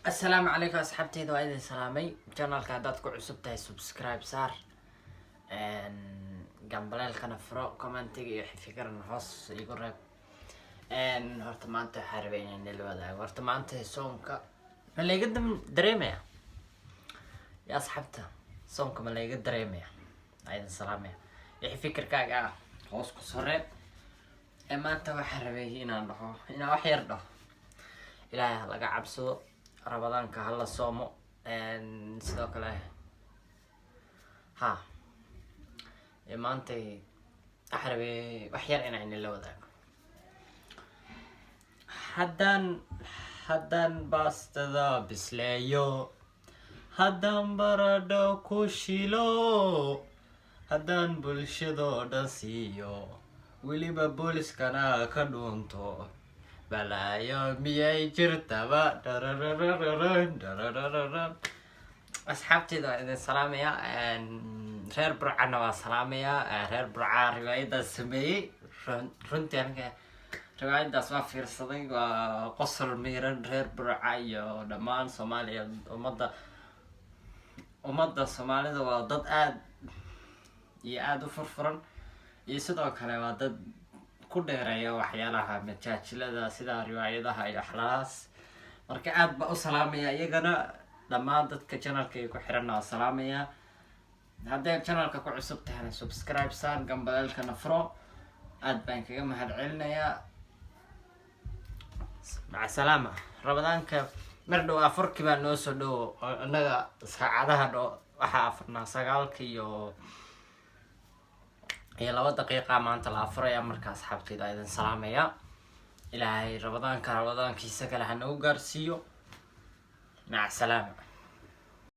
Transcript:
السلام عليكم أصحابتي وإذن سلامي channel كادات كعصب تاي سبسكرايب صار جنبلال كنفرو كومنتي فكرة هوس يقول رب هرت ما أنت حاربين إن الوضع هرت ما أنت سونك اللي يقدم دريمة يا أصحابته سونك من اللي يقدم دريمة إذن سلامي يحي فكر كاجا هوس كسرة ما أنت وحاربين هنا وحير ده إلهي لقى عبسو رمضان كهلا صومو sidoo kale maanta waxaan rabay wax yar inaan la wadaago haddaan baastada bisleeyo haddaan baradho ku shilo haddaan bulshadoo dhan siiyo weliba booliskana ka dhuunto balaayo miyay jirtaba asxaabteyda waa idin salaamaya reer burcana waa salaamaya reer burca riwaayadaas sameeyey runtii aniga riwaayadaas waa fiirsaday waa qosol miiran reer burca iyo dhammaan soomaaliya ummadda soomaalida waa dad aad u furfuran iyo sidoo kale waa dad ku dheereeya waxyaalaha majaajilada sida riwaayadaha iyo axlaas marka aad baa u salaamaya iyagana dhammaan dadka channelka ku xiran waa salaamaya haddii channelka ku cusub tahayna subscribe saan gambalelkana furo aad baan kaga mahadcelinayaa maca salaama ramadaanka mar dhow afurkii baa noo soo dhowo annaga saacadaha waxaa afurnaa 9 iyo 2 daqiiqa maanta la afuraya marka asxaabteyda idin salaamaya ilaahay ramadaankiisa kale ha nagu gaarsiiyo maca salaama